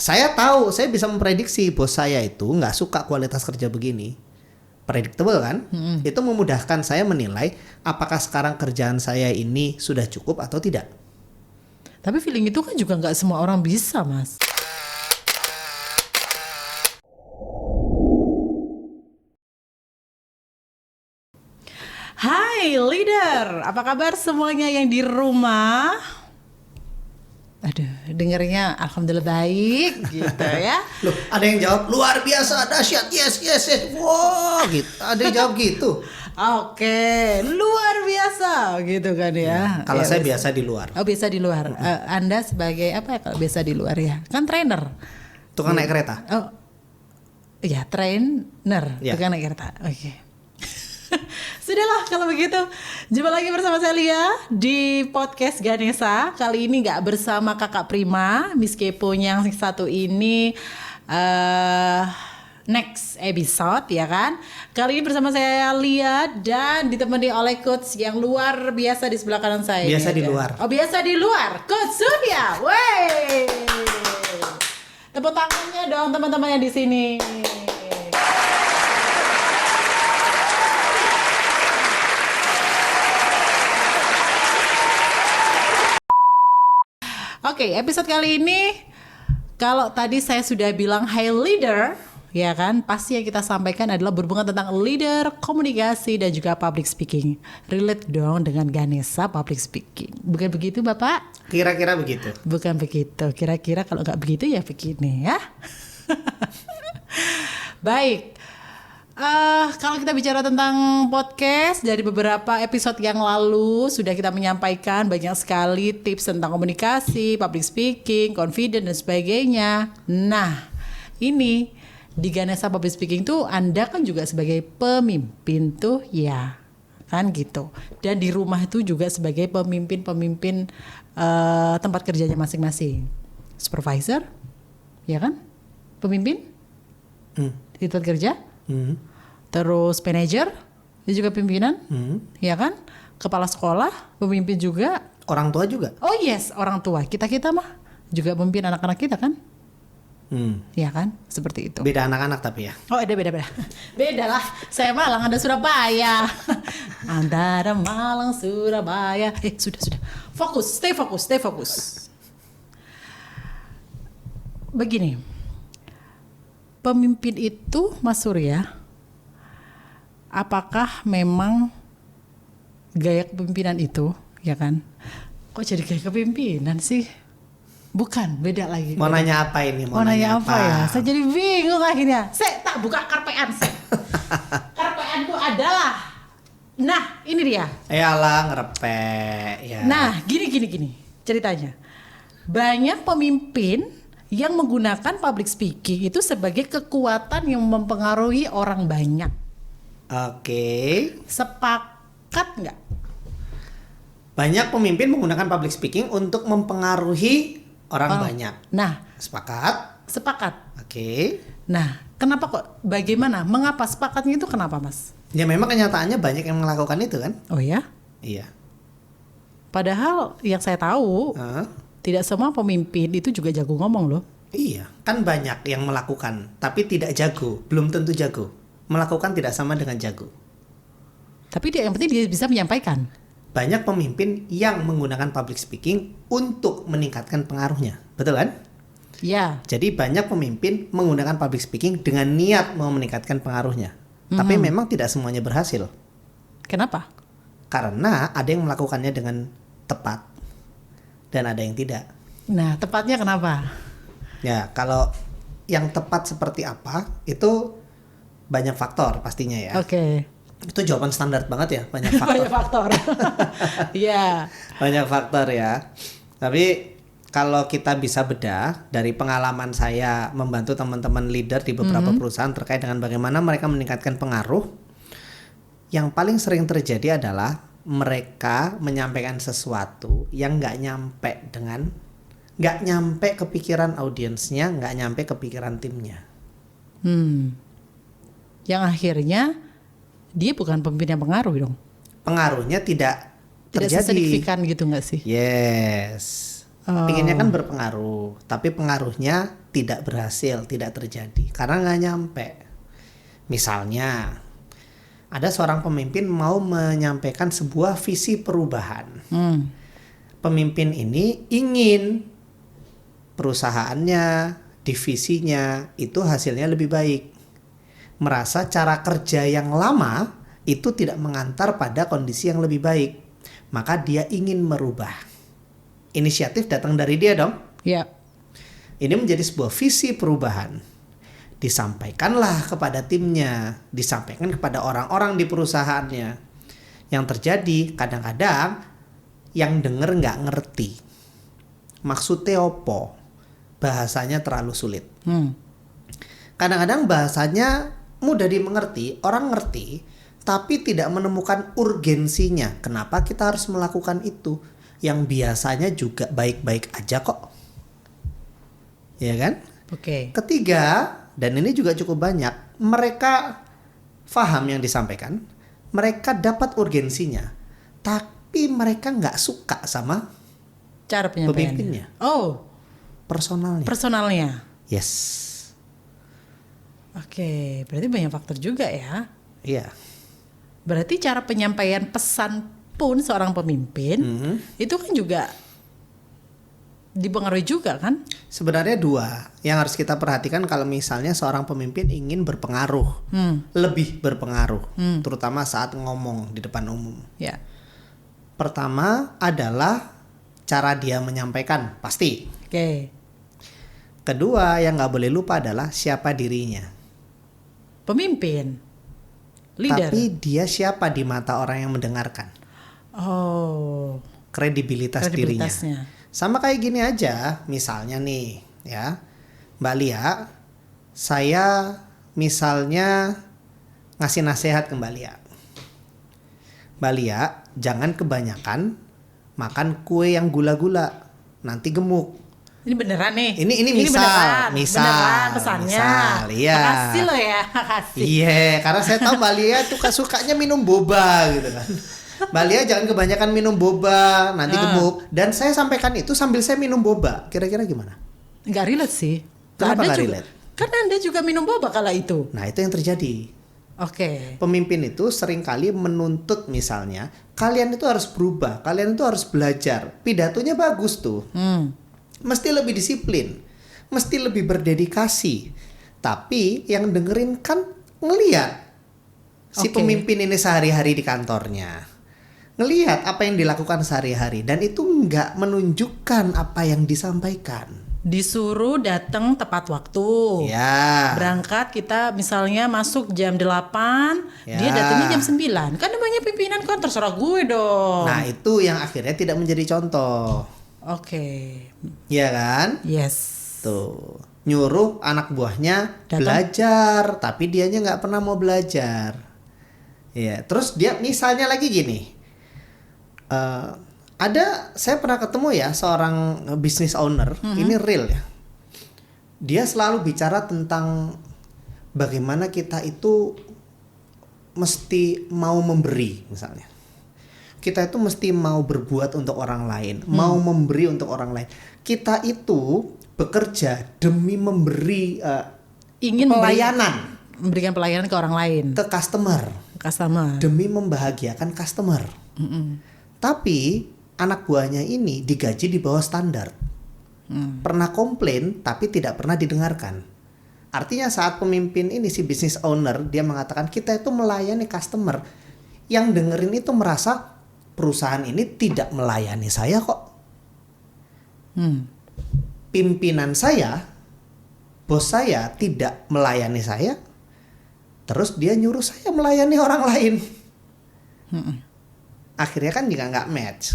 saya tahu, saya bisa memprediksi bos saya itu nggak suka kualitas kerja begini. Predictable kan? Itu memudahkan saya menilai apakah sekarang kerjaan saya ini sudah cukup atau tidak. Tapi feeling itu kan juga nggak semua orang bisa, Mas. Hai leader, apa kabar semuanya yang di rumah? Aduh, dengernya alhamdulillah baik gitu ya. Loh, ada yang jawab luar biasa, dahsyat, yes, wow, gitu. Ada yang jawab gitu. Oke, luar biasa gitu kan ya. Kalau Ya, saya biasa di luar. Oh, biasa di luar. Anda sebagai apa ya kalau biasa di luar ya? Kan trainer. Tukang naik kereta. Oh, iya trainer. Ya. Tukang naik kereta. Oke. Sudahlah kalau begitu. Jumpa lagi bersama saya Lia di podcast Ganesha. Kali ini nggak bersama Kakak Prima, Miss Kepo yang satu ini. Next episode ya kan. Kali ini bersama saya Lia dan ditemani oleh coach yang luar biasa di sebelah kanan saya. Biasa di Ada. luar. Oh biasa di luar, Coach Surya. Wey. Tepuk tangannya dong teman-teman yang di sini. Oke, episode kali ini kalau tadi saya sudah bilang high leader, ya kan, pasti yang kita sampaikan adalah berhubungan tentang leader, komunikasi dan juga public speaking. Relate dong dengan Ganesha public speaking. Bukan begitu, Bapak? Kira-kira begitu. Bukan begitu. Kira-kira kalau nggak begitu ya begini ya. Baik. Kalau kita bicara tentang podcast, dari beberapa episode yang lalu sudah kita menyampaikan banyak sekali tips tentang komunikasi, public speaking, confident dan sebagainya. Nah, ini di Ganesha Public Speaking tuh Anda kan juga sebagai pemimpin tuh ya, kan gitu. Dan di rumah itu juga sebagai pemimpin tempat kerjanya masing-masing. Supervisor, ya kan? Pemimpin di tempat kerja. Terus manajer, dia juga pimpinan, ya kan? Kepala sekolah, pemimpin juga. Orang tua juga. Oh yes, orang tua. Kita mah juga memimpin anak-anak kita kan? Ya kan? Seperti itu. Beda anak-anak tapi ya. Oh ada beda. Beda lah. Saya Malang, Anda Surabaya. Antara Malang, Surabaya. Sudah. Fokus, stay fokus. Begini. Pemimpin itu, Mas Surya, apakah memang gaya kepemimpinan itu, ya kan? Kok jadi gaya kepemimpinan sih? Bukan, beda lagi. Mau nanya apa ini? Mau nanya apa ya? Saya jadi bingung akhirnya. Saya tak buka karpean saya. Karpeanku adalah, nah ini dia. Yalah ngerepek ya. Nah gini ceritanya. Banyak pemimpin yang menggunakan public speaking itu sebagai kekuatan yang mempengaruhi orang banyak. Oke. Sepakat nggak? Banyak pemimpin menggunakan public speaking untuk mempengaruhi orang banyak. Nah, Sepakat? sepakat. Oke. Nah, kenapa kok? Bagaimana? Mengapa sepakatnya itu kenapa, Mas? Ya memang kenyataannya banyak yang melakukan itu kan? Oh ya? Iya. Padahal yang saya tahu, tidak semua pemimpin itu juga jago ngomong loh. Iya, kan banyak yang melakukan, tapi tidak jago, belum tentu jago. Melakukan tidak sama dengan jago. Tapi yang penting dia bisa menyampaikan. Banyak pemimpin yang menggunakan public speaking untuk meningkatkan pengaruhnya, betul kan? Ya. Jadi banyak pemimpin menggunakan public speaking dengan niat mau meningkatkan pengaruhnya. Tapi memang tidak semuanya berhasil. Kenapa? Karena ada yang melakukannya dengan tepat dan ada yang tidak. Nah, tepatnya kenapa? Ya, kalau yang tepat seperti apa itu banyak faktor pastinya ya. Oke. Itu jawaban standar banget ya, banyak faktor. Banyak faktor. Iya. Banyak faktor ya. Tapi kalau kita bisa bedah dari pengalaman saya membantu teman-teman leader di beberapa perusahaan terkait dengan bagaimana mereka meningkatkan pengaruh, yang paling sering terjadi adalah mereka menyampaikan sesuatu yang nggak nyampe kepikiran audiensnya, nggak nyampe kepikiran timnya. Yang akhirnya dia bukan pemimpin yang pengaruh dong. Pengaruhnya tidak terjadi. Signifikan gitu nggak sih? Yes. Pinginnya kan berpengaruh, tapi pengaruhnya tidak berhasil, tidak terjadi karena nggak nyampe. Misalnya ada seorang pemimpin mau menyampaikan sebuah visi perubahan. Pemimpin ini ingin perusahaannya, divisinya itu hasilnya lebih baik. Merasa cara kerja yang lama itu tidak mengantar pada kondisi yang lebih baik. Maka dia ingin merubah. Inisiatif datang dari dia dong. Ya. Ini menjadi sebuah visi perubahan. Disampaikanlah kepada timnya, disampaikan kepada orang-orang di perusahaannya. Yang terjadi kadang-kadang yang denger nggak ngerti. Maksudnya opo? Bahasanya terlalu sulit. Kadang-kadang bahasanya mudah dimengerti, orang ngerti, tapi tidak menemukan urgensinya. Kenapa kita harus melakukan itu? Yang biasanya juga baik-baik aja kok. Ya kan? Oke. Ketiga, dan ini juga cukup banyak, mereka paham yang disampaikan, mereka dapat urgensinya, tapi mereka nggak suka sama Cara penyampaiannya. pemimpinnya, personalnya. Personalnya. Yes. Oke, berarti banyak faktor juga ya. Iya. Berarti cara penyampaian pesan pun seorang pemimpin itu kan juga dipengaruhi juga kan? Sebenarnya dua yang harus kita perhatikan kalau misalnya seorang pemimpin ingin berpengaruh, lebih berpengaruh, terutama saat ngomong di depan umum. Ya. Pertama adalah cara dia menyampaikan, pasti. Oke. Kedua yang nggak boleh lupa adalah siapa dirinya. Pemimpin, leader. Tapi dia siapa di mata orang yang mendengarkan. Kredibilitasnya. Kredibilitasnya. Sama kayak gini aja, misalnya nih ya, Mbak Lia, saya misalnya ngasih nasihat ke Mbak Lia. Mbak Lia, jangan kebanyakan makan kue yang gula-gula, nanti gemuk. Ini beneran nih. Ini misal, beneran pesannya. Misal, iya. Makasih loh ya, makasih. Iya, karena saya tahu Mbak Lia tuh sukanya minum boba gitu kan. Mbak Lia jangan kebanyakan minum boba, nanti gemuk. Dan saya sampaikan itu sambil saya minum boba. Kira-kira gimana? Nggak relate sih. Kenapa nggak juga, relate? Karena Anda juga minum boba kala itu. Nah, itu yang terjadi. Oke. Pemimpin itu seringkali menuntut misalnya, kalian itu harus berubah, kalian itu harus belajar. Pidatonya bagus tuh. Mesti lebih disiplin, mesti lebih berdedikasi. Tapi yang dengerin kan ngeliat si pemimpin ini sehari-hari di kantornya. Ngelihat apa yang dilakukan sehari-hari dan itu nggak menunjukkan apa yang disampaikan. Disuruh datang tepat waktu. Ya. Berangkat kita misalnya masuk jam 8, Ya. dia datangnya jam 9. Kan namanya pimpinan kan terserah gue dong. Nah, itu yang akhirnya tidak menjadi contoh. Oke. Iya kan? Yes. Tuh. Nyuruh anak buahnya Datang. belajar, tapi dianya nggak pernah mau belajar. Iya. Terus dia misalnya lagi gini. Saya pernah ketemu ya seorang business owner, ini real ya. Dia selalu bicara tentang bagaimana kita itu mesti mau memberi misalnya. Kita itu mesti mau berbuat untuk orang lain, mau memberi untuk orang lain. Kita itu bekerja demi memberi Ingin pelayanan, memberikan pelayanan ke orang lain, ke customer, demi membahagiakan customer. Tapi anak buahnya ini digaji di bawah standar. Pernah komplain tapi tidak pernah didengarkan. Artinya saat pemimpin ini si business owner dia mengatakan kita itu melayani customer, yang dengerin itu merasa perusahaan ini tidak melayani saya kok. Pimpinan saya, bos saya tidak melayani saya, terus dia nyuruh saya melayani orang lain. Akhirnya kan juga nggak match.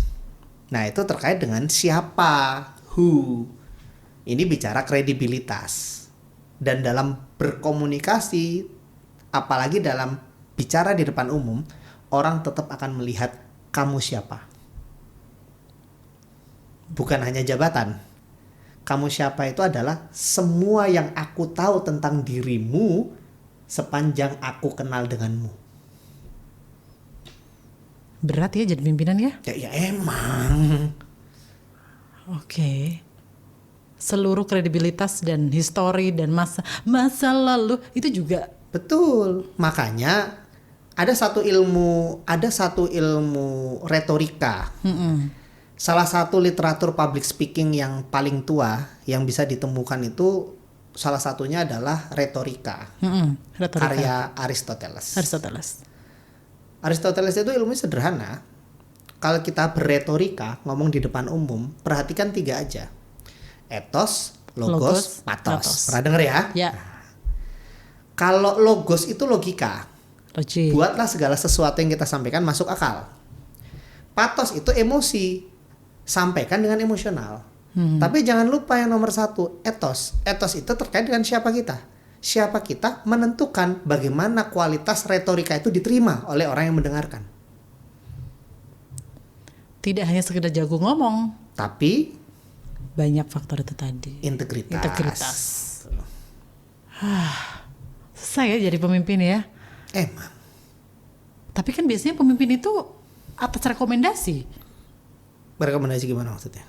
Nah, itu terkait dengan siapa, who. Ini bicara kredibilitas. Dan dalam berkomunikasi, apalagi dalam bicara di depan umum, orang tetap akan melihat kamu siapa. Bukan hanya jabatan. Kamu siapa itu adalah semua yang aku tahu tentang dirimu sepanjang aku kenal denganmu. Berat ya jadi pimpinan ya? Ya emang. Oke. Seluruh kredibilitas dan histori dan masa lalu itu juga. Betul. Makanya ada satu ilmu retorika. Salah satu literatur public speaking yang paling tua yang bisa ditemukan itu salah satunya adalah retorika. Retorika. Karya Aristoteles. Aristoteles Aristoteles itu ilmunya sederhana. Kalau kita berretorika, ngomong di depan umum, perhatikan 3 aja. Ethos, logos, pathos. Pernah denger ya? Ya. Kalau logos itu logika. Logik. Buatlah segala sesuatu yang kita sampaikan masuk akal. Pathos itu emosi. Sampaikan dengan emosional. Tapi jangan lupa yang nomor 1, ethos. Ethos itu terkait dengan siapa kita. Siapa kita menentukan bagaimana kualitas retorika itu diterima oleh orang yang mendengarkan. Tidak hanya sekedar jago ngomong, Tapi banyak faktor itu tadi. integritas. Saya jadi pemimpin ya. Emang. Tapi kan biasanya pemimpin itu atas rekomendasi. Berekomendasi gimana maksudnya?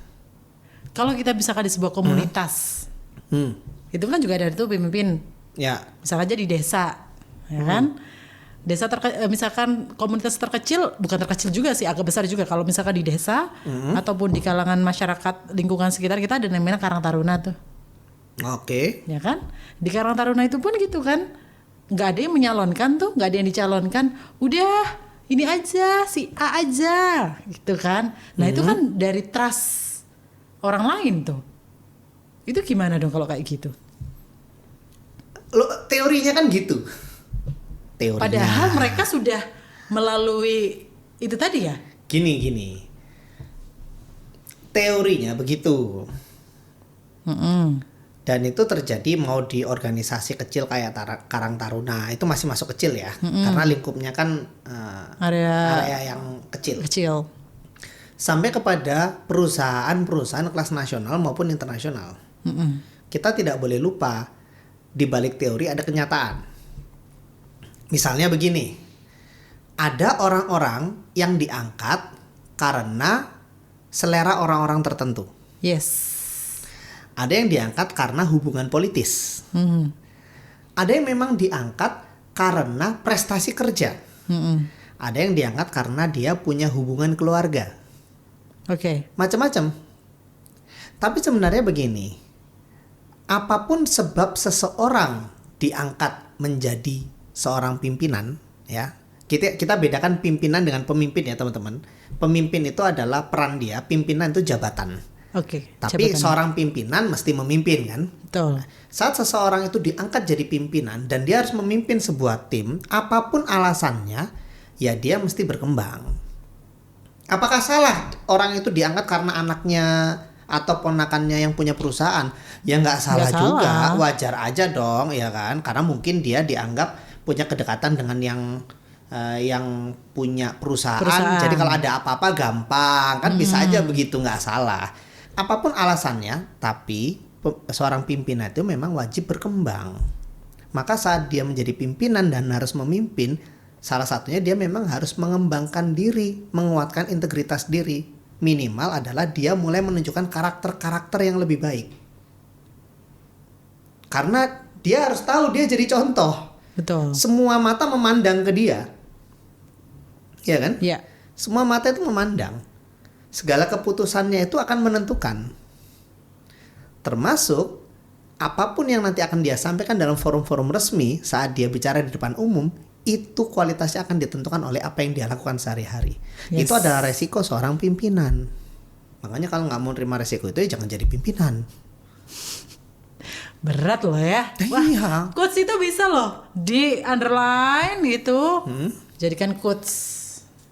Kalau kita misalkan di sebuah komunitas, itu kan juga ada tuh pemimpin. Ya. Misalkan aja di desa, ya kan? Desa misalkan komunitas terkecil, bukan terkecil juga sih, agak besar juga. Kalau misalkan di desa ataupun di kalangan masyarakat lingkungan sekitar kita ada namanya Karang Taruna tuh. Oke. Ya kan? Di Karang Taruna itu pun gitu kan. Nggak ada yang menyalonkan tuh, nggak ada yang dicalonkan. Udah, ini aja, si A aja, gitu kan. Nah itu kan dari trust orang lain tuh. Itu gimana dong kalau kayak gitu? Teorinya kan gitu. Teorinya. Padahal mereka sudah melalui itu tadi ya? Gini. Teorinya begitu. Dan itu terjadi mau di organisasi kecil kayak Karang Taruna, itu masih masuk kecil ya, karena lingkupnya kan area yang kecil. Sampai kepada perusahaan-perusahaan kelas nasional maupun internasional. Kita tidak boleh lupa di balik teori ada kenyataan. Misalnya begini, ada orang-orang yang diangkat karena selera orang-orang tertentu. Yes. Ada yang diangkat karena hubungan politis. Ada yang memang diangkat karena prestasi kerja. Ada yang diangkat karena dia punya hubungan keluarga. Oke. Macam-macam. Tapi sebenarnya begini, apapun sebab seseorang diangkat menjadi seorang pimpinan, ya. Kita bedakan pimpinan dengan pemimpin ya teman-teman. Pemimpin itu adalah peran dia, pimpinan itu jabatan. Oke. Tapi seorang pimpinan mesti memimpin kan? Betul. Saat seseorang itu diangkat jadi pimpinan dan dia harus memimpin sebuah tim, apapun alasannya, ya dia mesti berkembang. Apakah salah orang itu diangkat karena anaknya atau ponakannya yang punya perusahaan? Ya nggak salah juga, wajar aja dong, ya kan? Karena mungkin dia dianggap punya kedekatan dengan yang punya perusahaan. Jadi kalau ada apa-apa gampang, kan bisa aja begitu, nggak salah. Apapun alasannya, tapi seorang pimpinan itu memang wajib berkembang. Maka saat dia menjadi pimpinan dan harus memimpin, salah satunya dia memang harus mengembangkan diri, menguatkan integritas diri. Minimal adalah dia mulai menunjukkan karakter-karakter yang lebih baik. Karena dia harus tahu dia jadi contoh. Betul. Semua mata memandang ke dia. Iya kan? Iya. Semua mata itu memandang. Segala keputusannya itu akan menentukan. Termasuk apapun yang nanti akan dia sampaikan dalam forum-forum resmi saat dia bicara di depan umum, itu kualitasnya akan ditentukan oleh apa yang dia lakukan sehari-hari. Yes. Itu adalah resiko seorang pimpinan. Makanya kalau nggak mau terima resiko itu ya jangan jadi pimpinan. Berat loh ya. Iya. Quotes itu bisa loh di underline gitu. Jadikan quotes.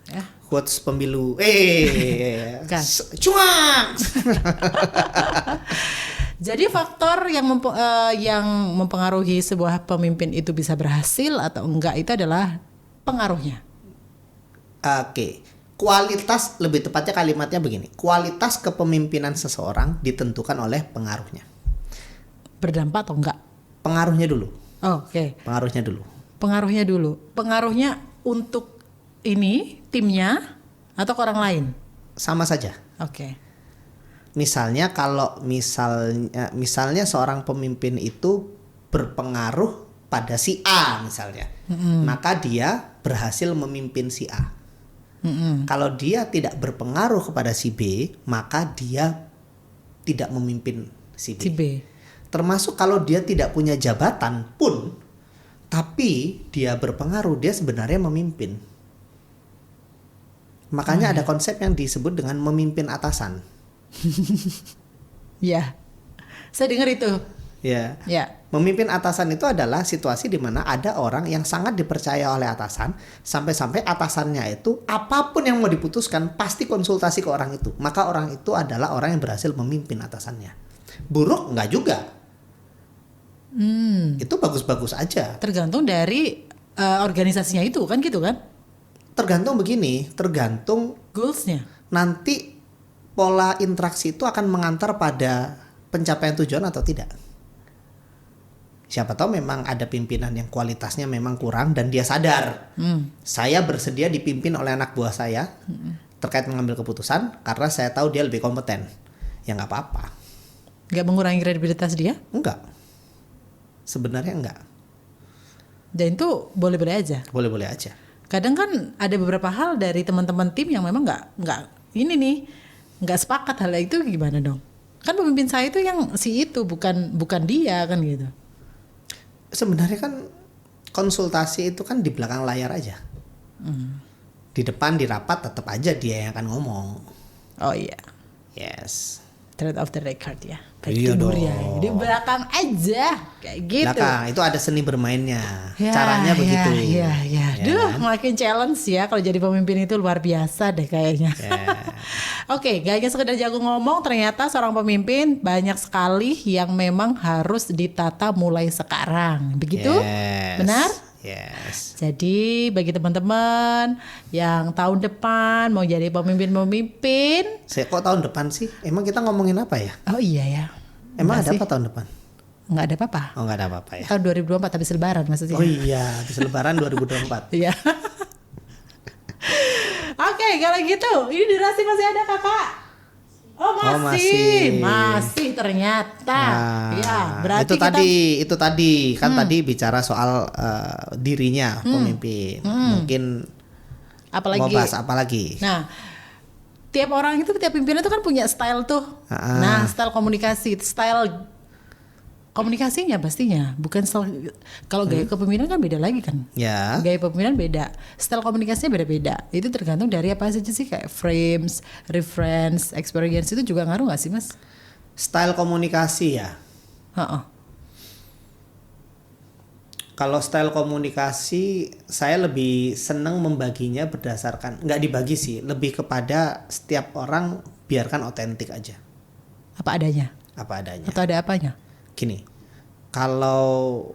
Ya. Quotes pemilu. Cuang. Jadi faktor yang mempengaruhi sebuah pemimpin itu bisa berhasil atau enggak itu adalah pengaruhnya. Oke. Kualitas, lebih tepatnya kalimatnya begini. Kualitas kepemimpinan seseorang ditentukan oleh pengaruhnya. Berdampak atau enggak? Pengaruhnya dulu. Oh, oke. Pengaruhnya dulu. Pengaruhnya untuk ini timnya atau ke orang lain? Sama saja. Oke. misalnya kalau misalnya seorang pemimpin itu berpengaruh pada si A misalnya, maka dia berhasil memimpin si A. Kalau dia tidak berpengaruh kepada si B, maka dia tidak memimpin si B. Si B. Termasuk kalau dia tidak punya jabatan pun, tapi dia berpengaruh, dia sebenarnya memimpin. Makanya ada konsep yang disebut dengan memimpin atasan. Ya, saya dengar itu. Ya. Ya. Memimpin atasan itu adalah situasi di mana ada orang yang sangat dipercaya oleh atasan, sampai-sampai atasannya itu apapun yang mau diputuskan pasti konsultasi ke orang itu. Maka orang itu adalah orang yang berhasil memimpin atasannya. Buruk enggak juga. Itu bagus-bagus aja. Tergantung dari organisasinya itu kan gitu kan? Tergantung begini, tergantung Goalsnya. nanti pola interaksi itu akan mengantar pada pencapaian tujuan atau tidak. Siapa tahu memang ada pimpinan yang kualitasnya memang kurang dan dia sadar. Saya bersedia dipimpin oleh anak buah saya terkait mengambil keputusan karena saya tahu dia lebih kompeten. Ya nggak apa-apa. Nggak mengurangi kredibilitas dia? Enggak. Sebenarnya enggak. Dan itu boleh-boleh aja. Boleh-boleh aja. Kadang kan ada beberapa hal dari teman-teman tim yang memang nggak sepakat hal itu, gimana dong? Kan pemimpin saya itu yang si itu bukan dia kan gitu. Sebenarnya kan konsultasi itu kan di belakang layar aja. Di depan di rapat tetap aja dia yang akan ngomong. Oh iya. Yes. Trade of the record ya. Iya dong. Di belakang aja kayak gitu. Belakang itu ada seni bermainnya. Ya, Caranya begitu. Ya. Ya Duh, kan? makin challenge ya kalau jadi pemimpin itu luar biasa deh kayaknya. Oke, gak hanya sekedar jago ngomong, ternyata seorang pemimpin banyak sekali yang memang harus ditata mulai sekarang. Begitu? Yes. Benar? Yes. Jadi bagi teman-teman yang tahun depan mau jadi pemimpin, Saya kok tahun depan sih? Emang kita ngomongin apa ya? oh iya ya. Emang Enggak ada sih. apa tahun depan? Nggak ada apa-apa. Oh nggak ada apa-apa ya. Tahun 2024 habis lebaran maksudnya. Oh iya, habis lebaran 2024. Iya. Oke, kalau gitu, ini durasi masih ada kakak? Oh masih ternyata. Ya, berarti itu tadi kan tadi bicara soal dirinya pemimpin. Mungkin apalagi. mau bahas apa lagi? Nah, tiap orang itu, tiap pimpinan itu kan punya style tuh. Nah, style komunikasinya pastinya bukan style. Kalau gaya kepemimpinan kan beda lagi kan. Ya. Gaya kepemimpinan beda, style komunikasinya beda-beda. Itu tergantung dari apa saja sih, kayak frames, reference, experience itu juga ngaruh nggak sih mas? Style komunikasi ya. Heeh. Kalau style komunikasi saya lebih senang membaginya berdasarkan, nggak dibagi sih, lebih kepada setiap orang biarkan otentik aja. Apa adanya? Apa adanya. Atau ada apanya? Gini, kalau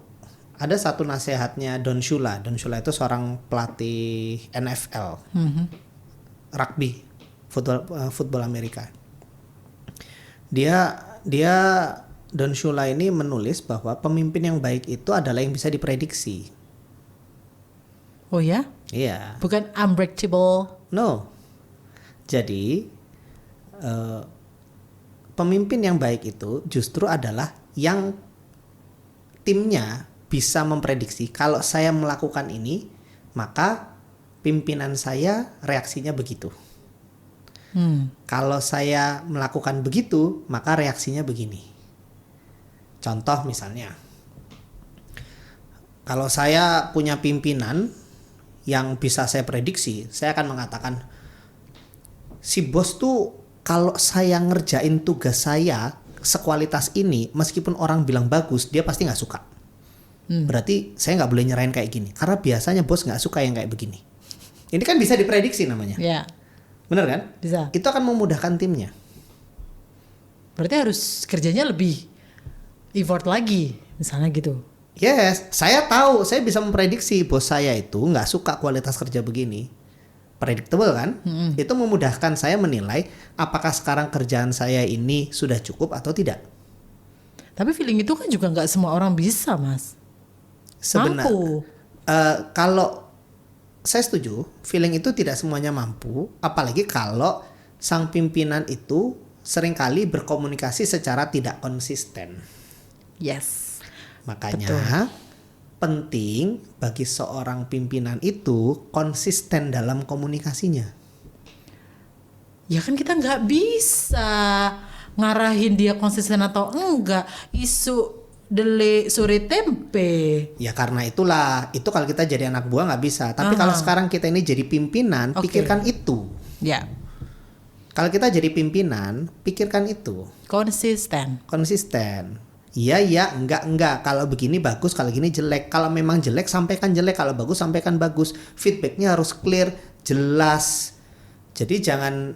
ada satu nasihatnya Don Shula. Don Shula itu seorang pelatih NFL, rugby, football Amerika. Dia Don Shula ini menulis bahwa pemimpin yang baik itu adalah yang bisa diprediksi. Oh ya? Iya. Bukan unbreakable. No. Jadi pemimpin yang baik itu justru adalah yang timnya bisa memprediksi kalau saya melakukan ini, maka pimpinan saya reaksinya begitu. Kalau saya melakukan begitu, maka reaksinya begini. Contoh misalnya, kalau saya punya pimpinan yang bisa saya prediksi, saya akan mengatakan, si bos tuh kalau saya ngerjain tugas saya sekualitas ini, meskipun orang bilang bagus, dia pasti nggak suka. Berarti saya nggak boleh nyerahin kayak gini, karena biasanya bos nggak suka yang kayak begini. Ini kan bisa diprediksi namanya. Ya. Bener kan? Bisa. Itu akan memudahkan timnya. Berarti harus kerjanya lebih effort lagi, misalnya gitu. Yes, saya tahu, saya bisa memprediksi bos saya itu nggak suka kualitas kerja begini. Predictable kan? Itu memudahkan saya menilai apakah sekarang kerjaan saya ini sudah cukup atau tidak. Tapi feeling itu kan juga nggak semua orang bisa mas. Mampu. Kalau saya setuju, feeling itu tidak semuanya mampu, apalagi kalau sang pimpinan itu seringkali berkomunikasi secara tidak konsisten. Yes. Makanya Betul. penting bagi seorang pimpinan itu konsisten dalam komunikasinya. Ya kan kita nggak bisa ngarahin dia konsisten atau enggak. Isu dele sore tempe. Ya karena itulah, itu kalau kita jadi anak buah nggak bisa. Tapi kalau sekarang kita ini jadi pimpinan, Oke. pikirkan itu. Ya, Kalau kita jadi pimpinan, pikirkan itu. konsisten. Konsisten. Iya, enggak. Kalau begini bagus, kalau gini jelek. Kalau memang jelek, sampaikan jelek. Kalau bagus, sampaikan bagus. Feedbacknya harus clear, jelas. Jadi jangan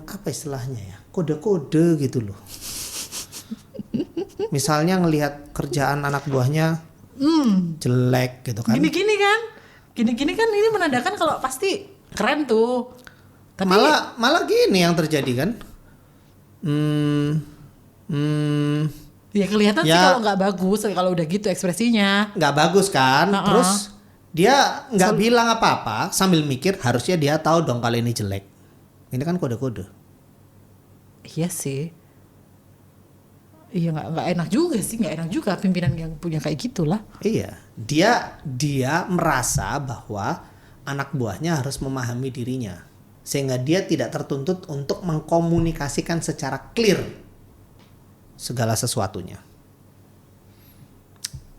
apa istilahnya ya, kode-kode gitu loh. Misalnya ngelihat kerjaan anak buahnya jelek gitu kan. Gini-gini kan? Gini-gini kan ini menandakan kalau pasti keren tuh. Tapi Malah gini yang terjadi kan. ya kelihatan sih Ya. kalau nggak bagus kalau udah gitu ekspresinya. Nggak bagus kan. Uh-uh. Terus dia nggak bilang apa-apa sambil mikir harusnya dia tahu dong kalau ini jelek. Ini kan kode-kode. Iya sih. Iya nggak enak juga sih, nggak enak juga pimpinan yang punya kayak gitulah. Iya, dia merasa bahwa anak buahnya harus memahami dirinya, sehingga dia tidak tertuntut untuk mengkomunikasikan secara clear segala sesuatunya.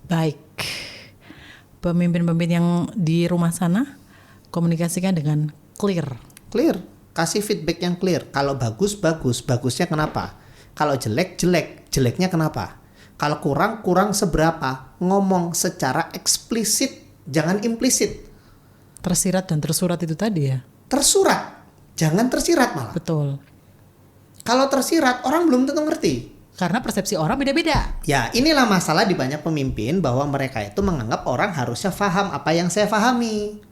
Baik, pemimpin-pemimpin yang di rumah sana komunikasikan dengan clear. Clear, kasih feedback yang clear. Kalau bagus, bagusnya kenapa? Kalau jelek, jeleknya kenapa? Kalau kurang seberapa? Ngomong secara eksplisit, jangan implisit. Tersirat dan tersurat itu tadi ya. Tersurat, jangan tersirat malah. Betul. Kalau tersirat, orang belum tentu ngerti. Karena persepsi orang beda-beda. Ya, inilah masalah di banyak pemimpin bahwa mereka itu menganggap orang harusnya paham apa yang saya pahami.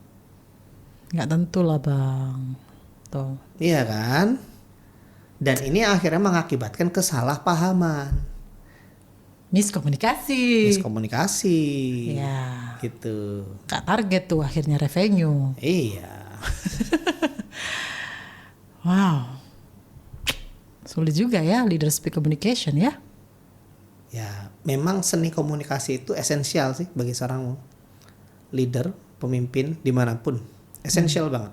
Nggak tentu lah bang. Tuh. Iya kan? Dan ini akhirnya mengakibatkan kesalahpahaman, Miskomunikasi. miskomunikasi. Ya. Gitu. Nggak target tuh akhirnya revenue. Iya. Wow. Sulit juga ya leadership communication ya. Ya, memang seni komunikasi itu esensial sih bagi seorang leader, pemimpin dimanapun. Esensial banget.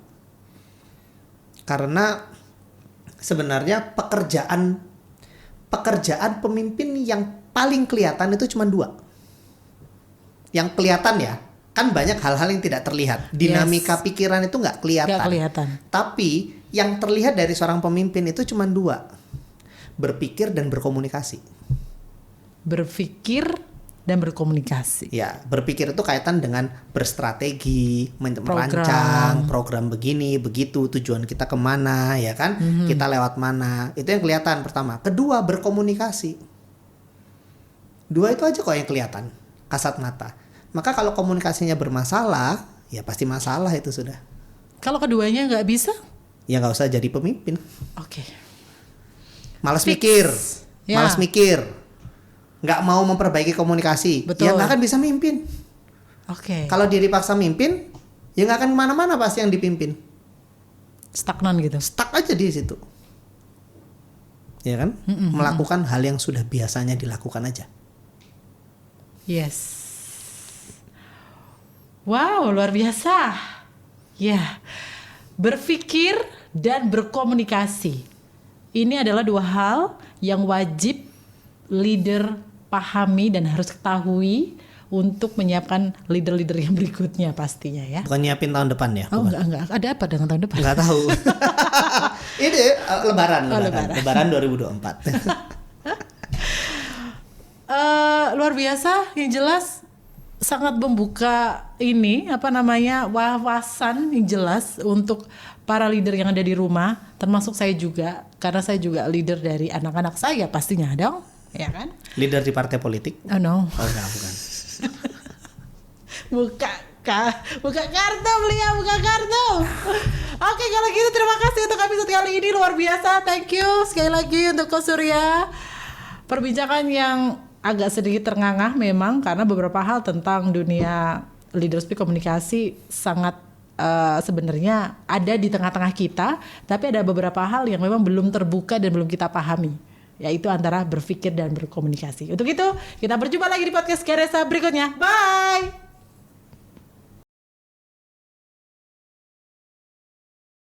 Karena sebenarnya pekerjaan pemimpin yang paling kelihatan itu cuma 2. Yang kelihatan ya, kan banyak hal-hal yang tidak terlihat. Dinamika pikiran itu nggak kelihatan. Nggak kelihatan. Tapi yang terlihat dari seorang pemimpin itu cuma 2. Berpikir dan berkomunikasi. Berpikir dan berkomunikasi. Ya, berpikir itu kaitan dengan berstrategi, merancang program begini, begitu, tujuan kita kemana, ya kan? Kita lewat mana? Itu yang kelihatan pertama. Kedua, berkomunikasi. 2 itu aja kok yang kelihatan, kasat mata. Maka kalau komunikasinya bermasalah, ya pasti masalah itu sudah. Kalau keduanya nggak bisa? Ya nggak usah jadi pemimpin. Oke. Malas Fix. mikir, Ya. malas mikir. Nggak mau memperbaiki komunikasi, Betul. ya nggak akan bisa mimpin. Oke. Kalau dia dipaksa mimpin, ya nggak akan kemana-mana pasti yang dipimpin. Stagnan gitu. Stuck aja di situ, ya kan? Melakukan hal yang sudah biasanya dilakukan aja. Yes. Wow, luar biasa. Ya. Berpikir dan berkomunikasi. Ini adalah 2 hal yang wajib leader pahami dan harus ketahui untuk menyiapkan leader-leader yang berikutnya pastinya ya. Bukan nyiapin tahun depan ya? Oh Bukan. enggak. Ada apa dengan tahun depan? Nggak tahu. Ini Lebaran. Lebaran 2024. Luar biasa, yang jelas sangat membuka wawasan yang jelas untuk para leader yang ada di rumah, termasuk saya juga, karena saya juga leader dari anak-anak saya pastinya dong, ya kan? Leader di partai politik? Oh no. Oh enggak, bukan. Buka kartu beliau, buka kartu. Oke, kalau gitu terima kasih untuk episode kali ini, luar biasa. Thank you sekali lagi untuk Ko Surya. Perbincangan yang agak sedikit terngangah memang karena beberapa hal tentang dunia leadership komunikasi sangat sebenarnya ada di tengah-tengah kita, tapi ada beberapa hal yang memang belum terbuka dan belum kita pahami, yaitu antara berpikir dan berkomunikasi. Untuk itu kita berjumpa lagi di podcast Garesa berikutnya. Bye.